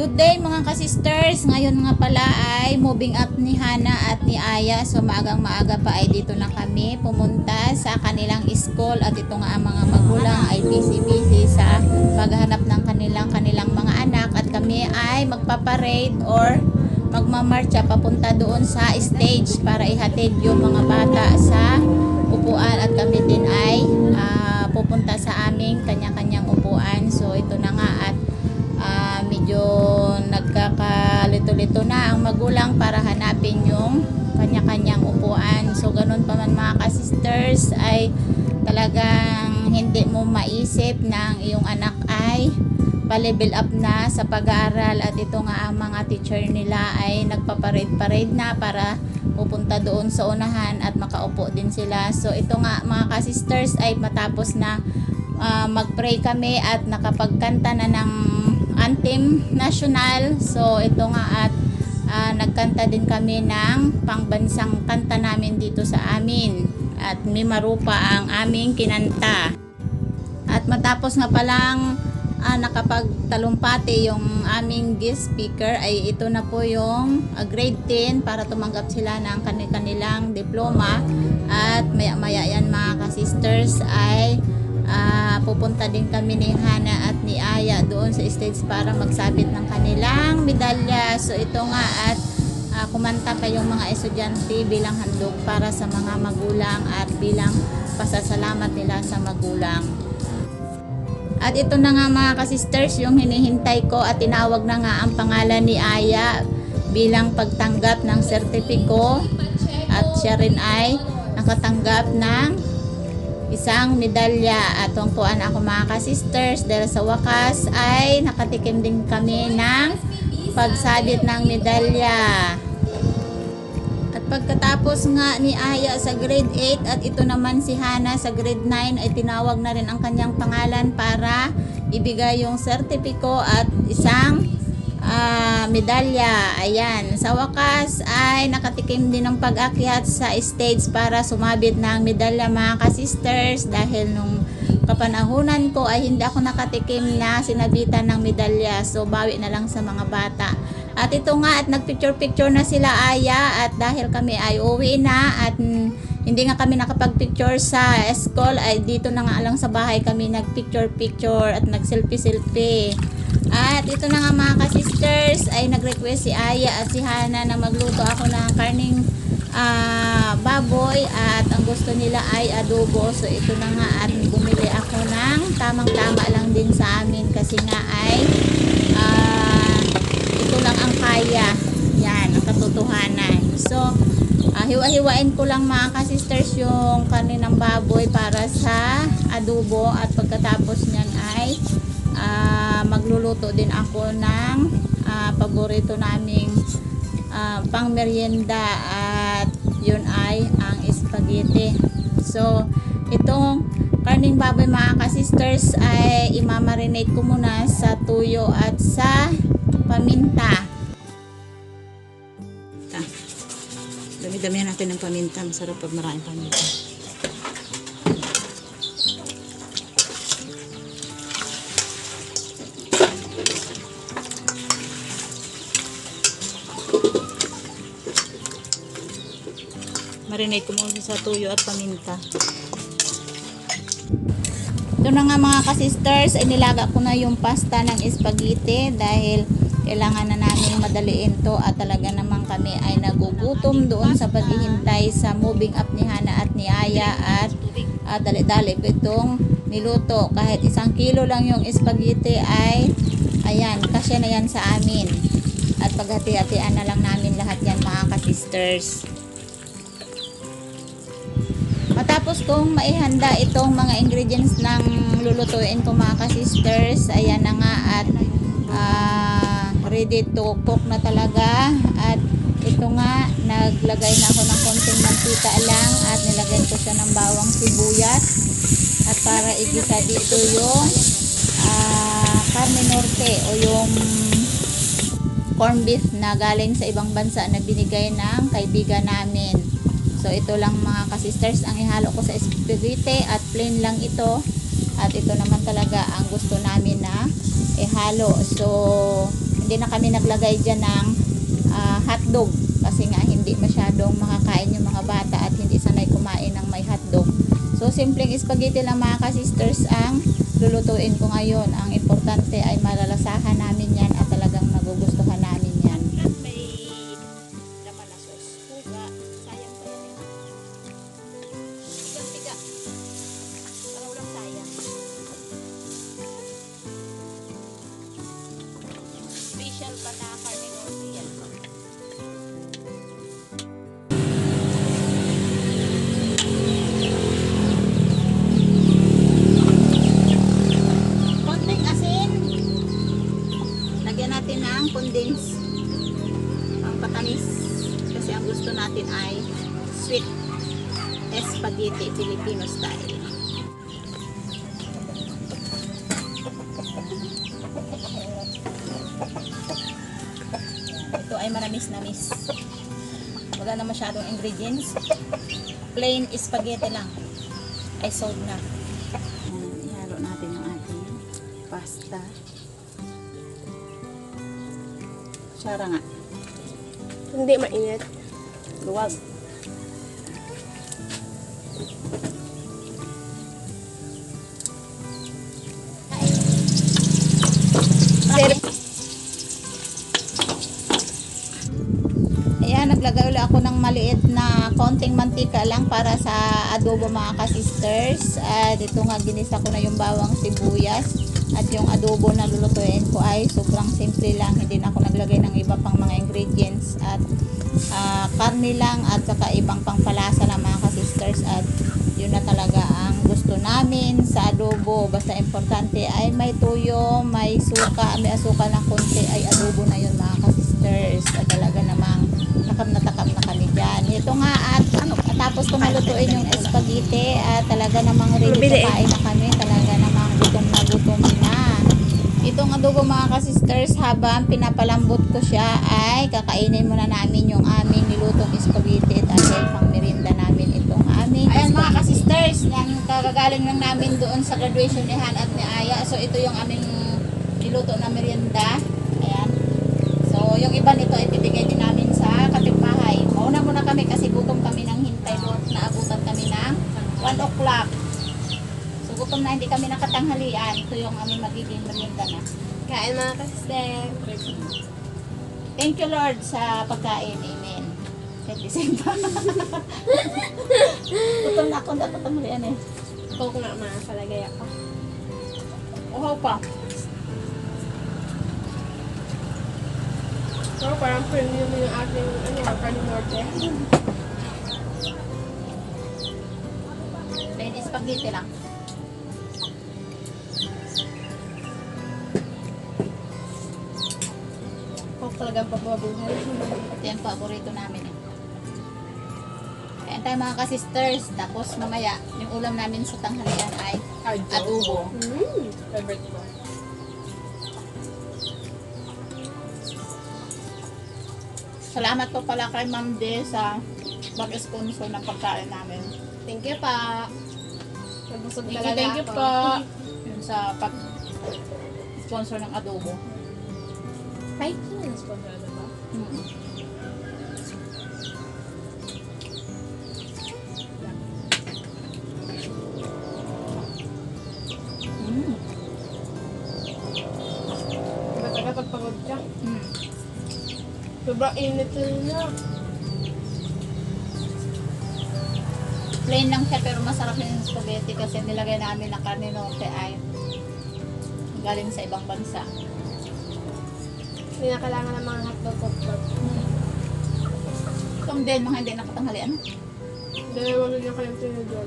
Good day mga ka-sisters. Ngayon nga pala ay moving up ni Hana at ni Aya. So maagang maaga pa ay dito na kami pumunta sa kanilang school. At ito nga ang mga magulang ay busy sa paghahanap ng kanilang mga anak. At kami ay magpaparade or magmamarcha papunta doon sa stage para ihatid yung mga bata sa upuan. At kami din ay pupunta sa aming kanya-kanyang upuan. So ito na nga at medyo nagkakalito-lito na ang magulang para hanapin yung kanya-kanyang upuan. So ganun pa man mga ka-sisters ay talagang hindi mo maisip na ang iyong anak ay pa-level up na sa pag-aaral. At ito nga ang mga teacher nila ay nagpaparade-parade na para pupunta doon sa unahan at makaupo din sila. So ito nga mga ka-sisters ay matapos na mag-pray kami at nakapagkanta na ng anthem national. So ito nga at nagkanta din kami ng pangbansang kanta namin dito sa amin at may marupa ang aming kinanta. At matapos nga palang nakapagtalumpati yung aming guest speaker ay ito na po yung grade 10 para tumanggap sila ng kanilang diploma. At maya yan mga ka-sisters ay pupunta din kami ni Hana at ni Aya doon sa stage para magsabit ng kanilang medalya. So ito nga at kumanta pa yung mga estudyante bilang handog para sa mga magulang at bilang pasasalamat nila sa magulang. At ito na nga mga ka-sisters yung hinihintay ko at tinawag na nga ang pangalan ni Aya bilang pagtanggap ng sertipiko at siya rin ay nakatanggap ng isang medalya. At tungkuan ako mga ka-sisters dahil sa wakas ay nakatikim din kami ng pagsabit ng medalya. At pagkatapos nga ni Aya sa grade 8 at ito naman si Hana sa grade 9 ay tinawag na rin ang kanyang pangalan para ibigay yung sertipiko at isang medalya. Ayan, sa wakas ay nakatikim din ng pag-akyat sa stage para sumabit ng medalya mga ka-sisters dahil nung kapanahunan ko ay hindi ako nakatikim na sinabitan ng medalya. So bawi na lang sa mga bata. At ito nga at nagpicture-picture na sila Aya at dahil kami ay uwi na at hindi nga kami nakapag-picture sa school ay dito na nga lang sa bahay kami nag-picture-picture at nag-selfie-selfie. At ito na nga mga ka-sisters ay nag-request si Aya at si Hana na magluto ako ng karning baboy at ang gusto nila ay adobo. So ito na nga at bumili ako ng tamang-tama lang din sa amin kasi nga ay ito lang ang kaya. Yan, ang katotohanan. So hiwa-hiwain ko lang mga ka-sisters yung kaninang baboy para sa adobo at pagkatapos nyan ay magluluto din ako ng paborito naming pang merienda at yun ay ang spaghetti. So itong karning baboy mga ka-sisters ay imamarinate ko muna sa tuyo at sa paminta. Dami-damihan natin ng paminta. Masarap pag maraming paminta. Marinate ko muna sa tuyo at paminta. Ito na nga mga ka-sisters, ay nilaga ko na yung pasta ng spaghetti dahil kailangan na namin madaliin to at talaga naman kami ay nagugutom doon sa paghihintay sa moving up ni Hana at ni Aya at dali-dali ko itong niluto. Kahit 1 kilo lang yung spaghetti ay ayan, kasya na yan sa amin. At paghati-hatian na lang namin lahat yan mga ka-sisters. Matapos kong maihanda itong mga ingredients ng lulutuin ko mga ka-sisters, ayan na nga at ready to cook na talaga. At ito nga, naglagay na ako ng konting mantika lang at nilagay ko siya ng bawang sibuyas at para igisa dito yung carne norte o yung corn beef na galing sa ibang bansa na binigay ng kaibigan namin. So ito lang mga ka-sisters ang ihalo ko sa spaghetti at plain lang ito. At ito naman talaga ang gusto namin na ihalo. So hindi na kami naglagay dyan ng hotdog kasi nga hindi masyadong makakain yung mga bata at hindi sanay kumain ng may hotdog. So simpleng spaghetti lang mga ka-sisters ang lulutuin ko ngayon. Ang importante ay malalasahan namin yan at talagang nagugustuhan namin yan. May laman na sauce. Puga. Sayang pa yan. Tiga-tiga. Para walang sayang. Special pa na karne norte yan. Konting asin. Lagyan natin ng condense. Ang patamis. Kasi ang gusto natin ay sweet spaghetti Filipino style. Ito ay manamis-namis. Wala na masyadong ingredients. Plain spaghetti lang. Ay sold na. Ihalo natin yung ating pasta. Sara nga. Hindi mainit. Luwag. Ayan, naglagay ulit ako ng maliit na konting mantika lang para sa adobo mga ka-sisters. Dito nga ginisa ko na yung bawang sibuyas. At yung adobo na lulutuin ko ay sobrang simple lang. Hindi na ako naglagay ng iba pang mga ingredients. At karne lang at saka ibang pangpalasa ng mga ka-sisters. At yun na talaga ang gusto namin sa adobo. Basta importante ay may tuyo, may suka, may asukal ng konti ay adobo na yun mga ka-sisters. At talaga namang takam na kami dyan. Ito nga at tapos ko malutuin yung spaghetti at talaga namang ready to kain na kami. Talaga namang gutom na. Itong adobo mga ka-sisters, habang pinapalambot ko siya ay kakainin muna namin yung aming nilutong spaghetti at pang merienda namin itong aming ayan mga ka-sisters, kagagaling lang namin doon sa graduation ni Han at ni Aya. So ito yung aming niluto na merienda. Ayan. So yung iba nito ay bibigay din namin sa kapitbahay. Mauna muna kami kasi gutom kami ng hintay doon. Naabutan kami ng 1 o'clock. So gutom na, hindi kami nakatanghalian. Ito yung aming magiging merienda na. Kain mga ka-sister. Thank you Lord sa pagkain. Amen. Kahit December. Gutom na ako, dapat tanghalian eh. Coke nga mga palagay ako. Uhaw pa. So parang premium yung ating karne norte. Plain spaghetti lang. Coke talagang papabuhay. Ito yung paborito namin eh. Ayan tayo mga ka-sisters. Tapos mamaya, yung ulam namin sa tanghalian ay adobo. Favorite ko. Salamat po pala kay Ma'am De sa mag-sponsor ng pagkain namin. Thank you pa. Nabusog Thank talaga you ako. po. Yun sa pag-sponsor ng adobo. Kahit yun ang sponsor na ba? Diba taga pagpagod ka? Sobrang init na. Plain lang siya pero masarap yung spaghetti kasi nilagay namin na karne norte ay galing sa ibang bansa. Hindi na kailangan ng mga hotdog. Itong din mga hindi nakatanghalian. Dahil wala niya kayong tinidor.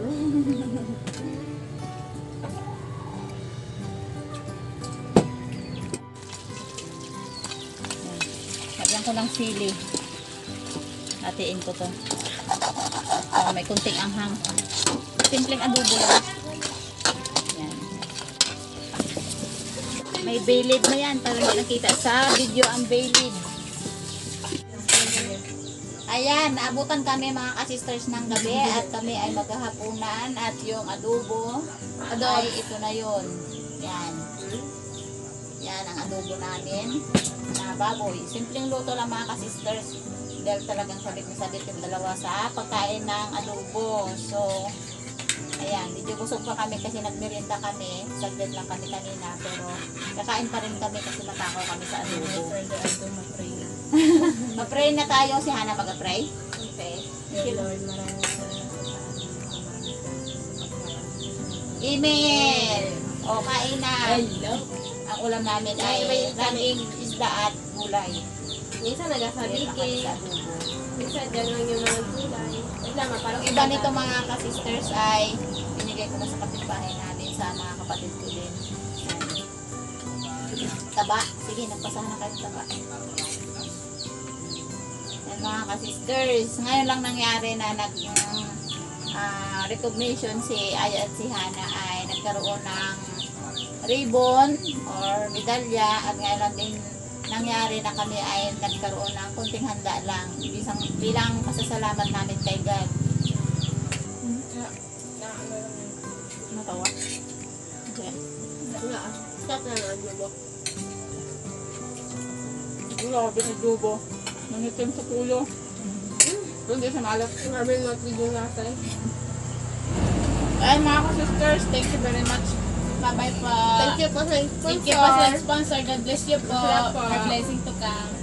Lagyan ko ng sili. Hatiin ko to. May kunting anghang. Simpleng adobo lang. Yan. May bay leaf na yan. Para hindi nakita sa video ang bay leaf. Ayan, naabutan kami mga ka-sisters ng gabi at kami ay maghahapunan at yung adobo ay ito na yun. Yan. Ayan ang adobo namin na baboy. Simpleng luto lang mga ka-sisters. Dahil talagang sabit na sabit yung dalawa sa pagkain ng adobo. So, ayan, medyo busog pa kami kasi nagmerienda kami. Saglit lang kami kanina. Pero kakain pa rin kami kasi matakaw kami sa adobo. Further ado, ma-pray na. Ma-pray na tayo. Si Hana mag-pray. Okay. Dear Lord, maraming salamat sa Email! O, kain na. Hello. Ang ulam namin ay laging isda at gulay. Minsan Meron lang kami nagasabiki. sa adobo. Minsan dyan lang yung mga gulay. Wait lang, parang Ang iba nito mga ka-sisters ay binigay ko na sa kapitbahay namin sa mga kapatid ko din. Taba. Sige, nagpasahan na kayo ng taba. Yan mga ka-sisters. Ngayon lang nangyari na recognition si Aya at si Hana ay nagkaroon ng ribbon or medalya at ngayon lang din nangyari na kami ay nagkaroon ng kunting handa lang bilang pasasalamat namin kay God. Natawa? Okay. Stop na lang, adobo. Grabe na dubo. Nangitim sa tulo. Hindi sa malat. Grabe yung mag-video natin. Ay mga ka-sisters, thank you very much. Bye-bye po. Thank you po sa sponsor. Thank you po sa sponsor. God bless you po. Sarap po. More blessing to come.